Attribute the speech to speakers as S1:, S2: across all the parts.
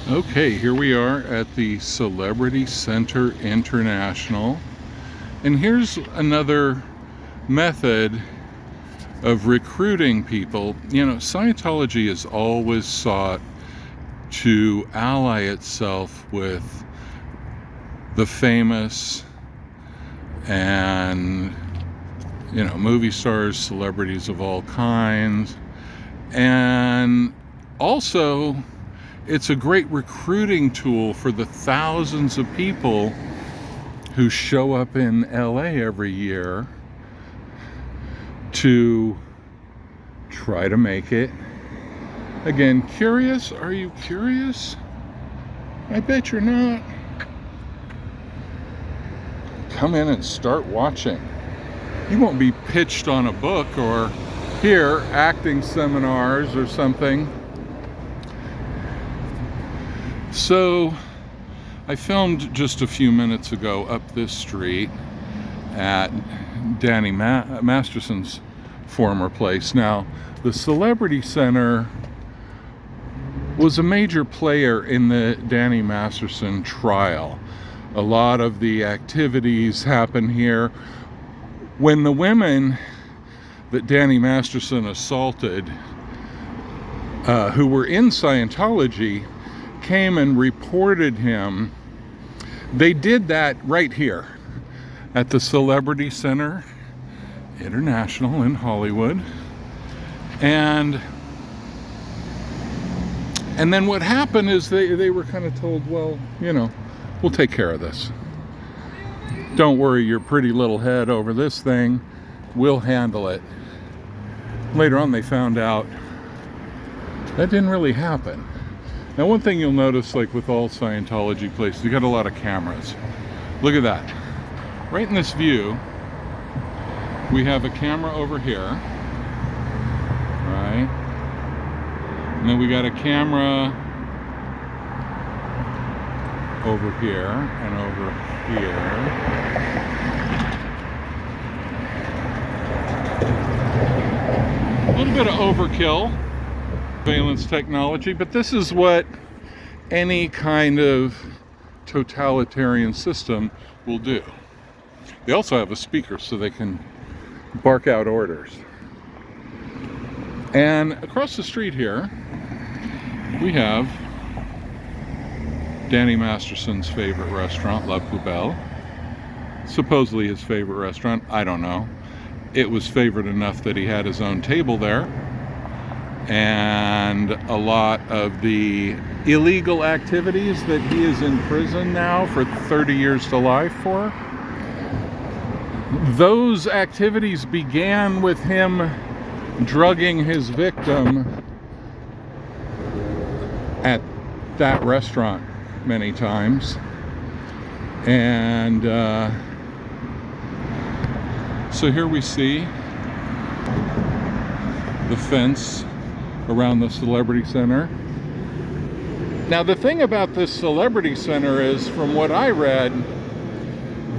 S1: Okay, here we are at the Celebrity Center International, and here's another method of recruiting people. You know, Scientology has always sought to ally itself with the famous and, movie stars, celebrities of all kinds, and also it's a great recruiting tool for the thousands of people who show up in LA every year to try to make it. Again, curious? Are you curious? I bet you're not. Come in and start watching. You won't be pitched on a book or here acting seminars or something. So I filmed just a few minutes ago up this street at Danny Masterson's former place. Now, the Celebrity Center was a major player in the Danny Masterson trial. A lot of the activities happen here. When the women that Danny Masterson assaulted, who were in Scientology, came and reported him, they did that right here at the Celebrity Center International in Hollywood. And then what happened is they were kind of told, well, we'll take care of this. Don't worry your pretty little head over this thing. We'll handle it. Later on, they found out that didn't really happen. Now, one thing you'll notice, like with all Scientology places, you got a lot of cameras. Look at that. Right in this view, we have a camera over here, right? And then we got a camera over here and over here. A little bit of overkill, surveillance technology, but this is what any kind of totalitarian system will do. They also have a speaker so they can bark out orders. And across the street here, we have Danny Masterson's favorite restaurant, La Poubelle. Supposedly his favorite restaurant, I don't know. It was favored enough that he had his own table there. And a lot of the illegal activities that he is in prison now for 30 years to life for, those activities began with him drugging his victim at that restaurant many times. And so here we see the fence around the Celebrity Center. Now, the thing about this Celebrity Center is, from what I read,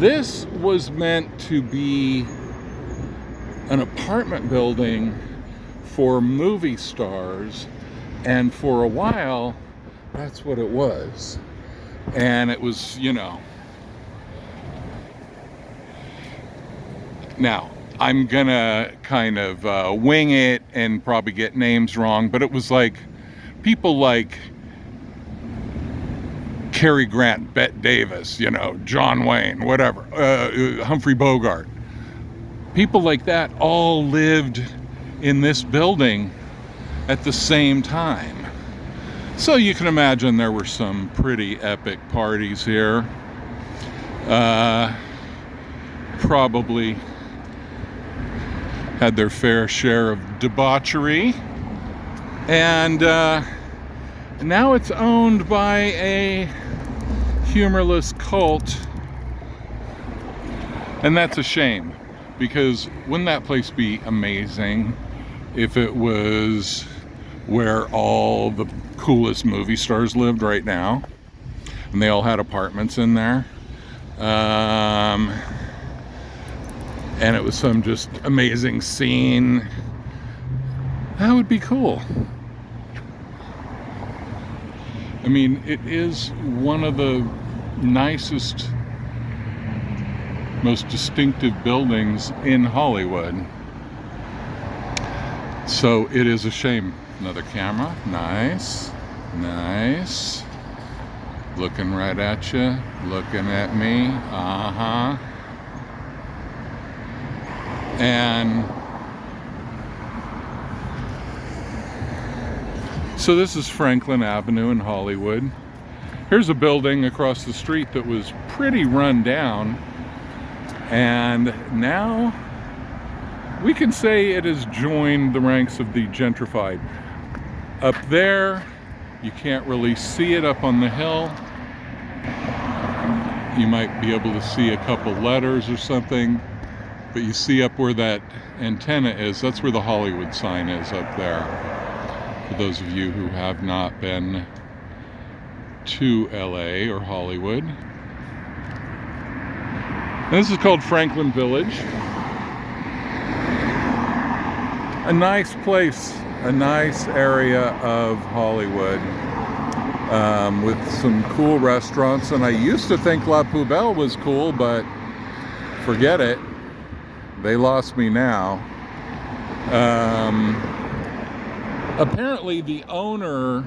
S1: this was meant to be an apartment building for movie stars, and for a while, that's what it was. And it was, now, I'm gonna kind of wing it and probably get names wrong, but it was like people like Cary Grant, Bette Davis, John Wayne, whatever, Humphrey Bogart. People like that all lived in this building at the same time. So you can imagine there were some pretty epic parties here. Probably had their fair share of debauchery, and now it's owned by a humorless cult, and that's a shame, because wouldn't that place be amazing if it was where all the coolest movie stars lived right now, and they all had apartments in there? And it was some just amazing scene. That would be cool. I mean, it is one of the nicest, most distinctive buildings in Hollywood. So it is a shame. Another camera. Nice. Nice. Looking right at you. Looking at me. Uh-huh. And so this is Franklin Avenue in Hollywood. Here's a building across the street that was pretty run down, and now we can say it has joined the ranks of the gentrified. Up there, you can't really see it up on the hill. You might be able to see a couple letters or something, but you see up where that antenna is, that's where the Hollywood sign is up there. For those of you who have not been to LA or Hollywood. This is called Franklin Village. A nice place, a nice area of Hollywood, with some cool restaurants. And I used to think La Poubelle was cool, but forget it. They lost me now. Apparently the owner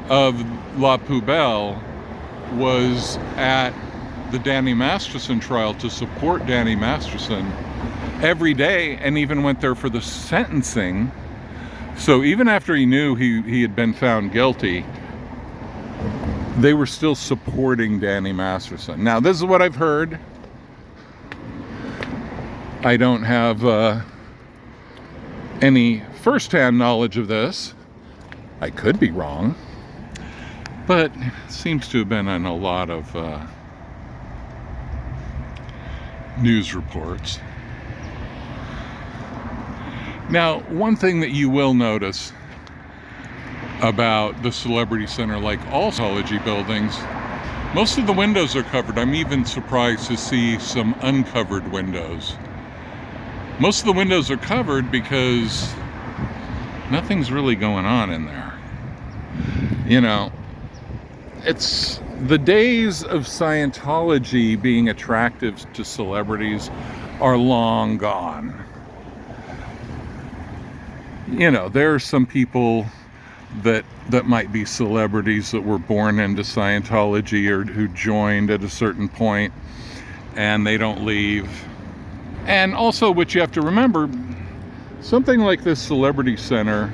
S1: of La Poubelle was at the Danny Masterson trial to support Danny Masterson every day, and even went there for the sentencing. So even after he knew he had been found guilty, they were still supporting Danny Masterson. Now, this is what I've heard. I don't have any first-hand knowledge of this. I could be wrong, but it seems to have been in a lot of news reports. Now, one thing that you will notice about the Celebrity Center, like all Scientology buildings, most of the windows are covered. I'm even surprised to see some uncovered windows. Most of the windows are covered because nothing's really going on in there. You know, it's the days of Scientology being attractive to celebrities are long gone. You know, there are some people that might be celebrities that were born into Scientology or who joined at a certain point and they don't leave. And also, what you have to remember, something like this Celebrity Center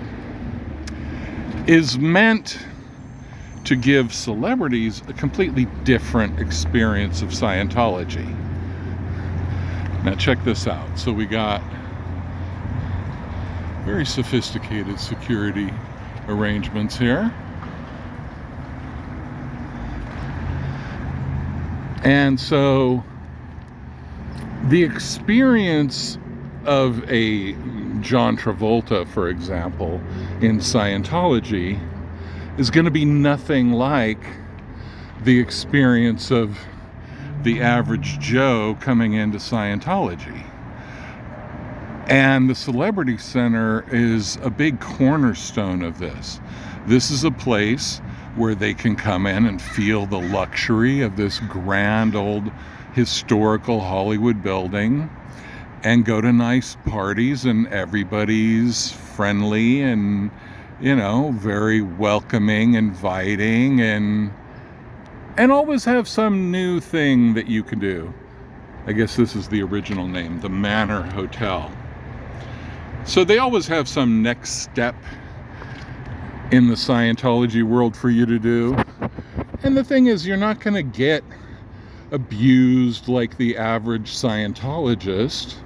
S1: is meant to give celebrities a completely different experience of Scientology. Now check this out. So we got very sophisticated security arrangements here. And so the experience of a John Travolta, for example, in Scientology is going to be nothing like the experience of the average Joe coming into Scientology. And the Celebrity Center is a big cornerstone of this. This is a place where they can come in and feel the luxury of this grand old historical Hollywood building and go to nice parties, and everybody's friendly and, you know, very welcoming, inviting, and always have some new thing that you can do. I guess this is the original name, the Manor Hotel. So they always have some next step in the Scientology world for you to do. And the thing is, you're not going to get abused like the average Scientologist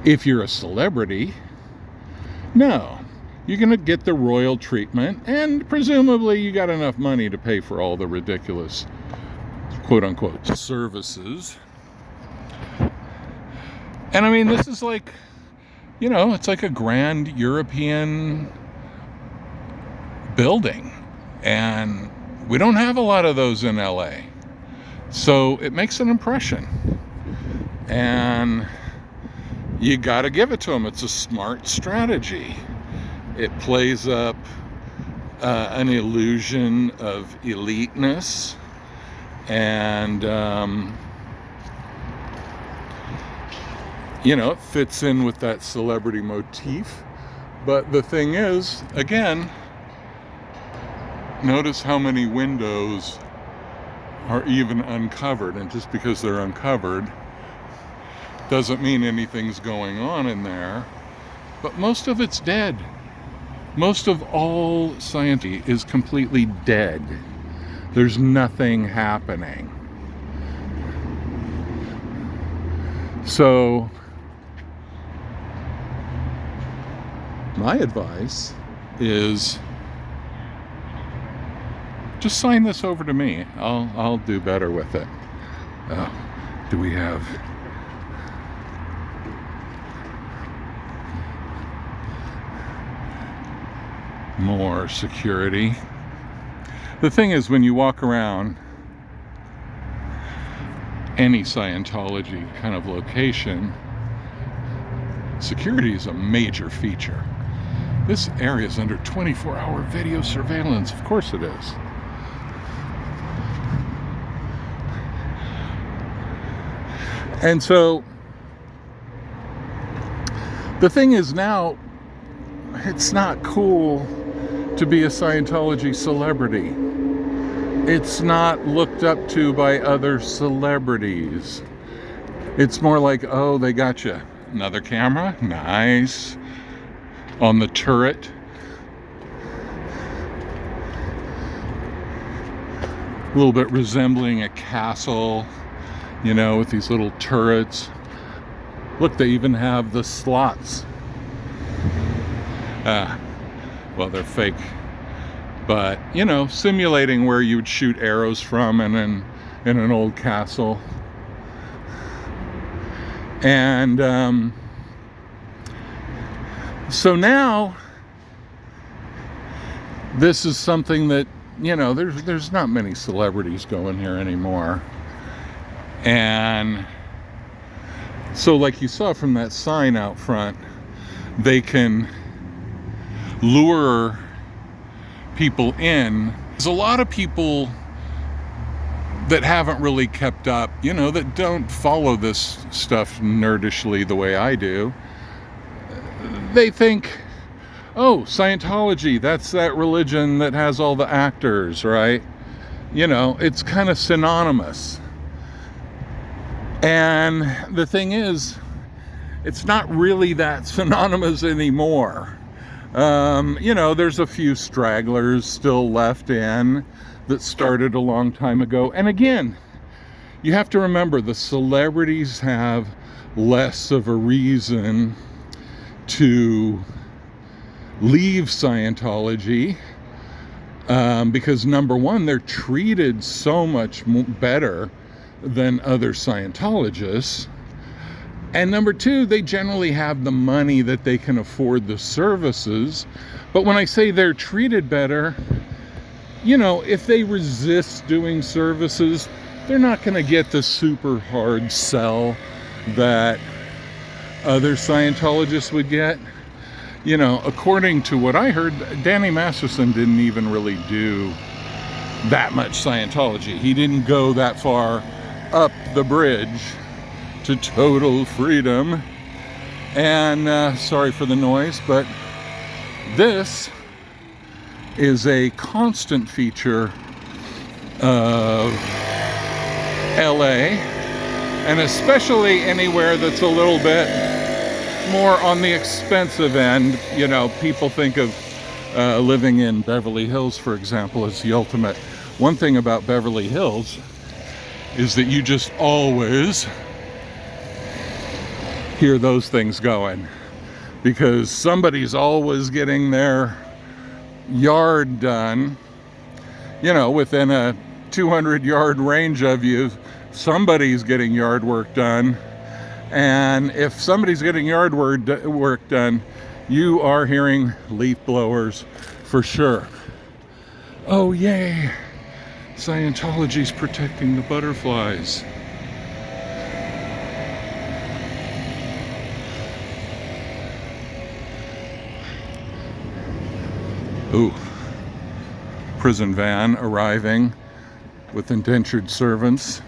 S1: if you're a celebrity. No, you're going to get the royal treatment, and presumably you got enough money to pay for all the ridiculous quote-unquote services. And I mean, this is like, you know, it's like a grand European building, and we don't have a lot of those in LA. So it makes an impression, and you got to give it to them. It's a smart strategy. It plays up an illusion of eliteness, and you know, it fits in with that celebrity motif. But the thing is, again, notice how many windows are even uncovered, and just because they're uncovered doesn't mean anything's going on in there. But most of it's dead. Most of all Scientology is completely dead. There's nothing happening. So my advice is just sign this over to me. I'll do better with it. Do we have more security? The thing is, when you walk around any Scientology kind of location, security is a major feature. This area is under 24-hour video surveillance. Of course it is. And so the thing is, now it's not cool to be a Scientology celebrity. It's not looked up to by other celebrities. It's more like, oh, they got you. Another camera? Nice. On the turret. A little bit resembling a castle, you know, with these little turrets. Look, they even have the slots. Well, they're fake, but you know, simulating where you would shoot arrows from in an old castle. And so now this is something that, you know, there's not many celebrities going here anymore. And so, like you saw from that sign out front, they can lure people in. There's a lot of people that haven't really kept up, you know, that don't follow this stuff nerdishly the way I do. They think, oh, Scientology, that's that religion that has all the actors, right? You know, it's kind of synonymous. And the thing is, it's not really that synonymous anymore. You know, there's a few stragglers still left in that started a long time ago. And again, you have to remember, the celebrities have less of a reason to leave Scientology, because number one, they're treated so much better than other Scientologists. And number two, they generally have the money that they can afford the services. But when I say they're treated better, you know, if they resist doing services, they're not going to get the super hard sell that other Scientologists would get. You know, according to what I heard, Danny Masterson didn't even really do that much Scientology. He didn't go that far up the bridge to total freedom. And sorry for the noise, but this is a constant feature of LA, and especially anywhere that's a little bit more on the expensive end. You know, people think of living in Beverly Hills, for example, as the ultimate. One thing about Beverly Hills is that you just always hear those things going, because somebody's always getting their yard done. You know, within a 200-yard range of you, somebody's getting yard work done. And if somebody's getting yard work done, you are hearing leaf blowers for sure. Oh yay, Scientology's protecting the butterflies. Ooh, prison van arriving with indentured servants.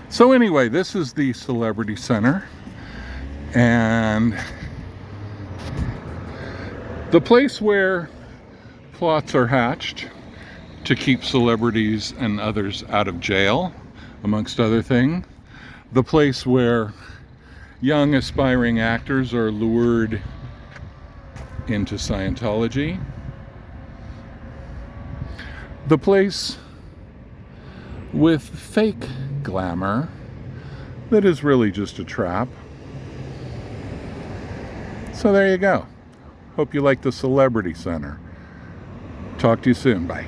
S1: So anyway, this is the Celebrity Center, and the place where plots are hatched to keep celebrities and others out of jail, amongst other things. The place where young aspiring actors are lured into Scientology. The place with fake glamour that is really just a trap. So there you go. Hope you like the Celebrity Center. Talk to you soon. Bye.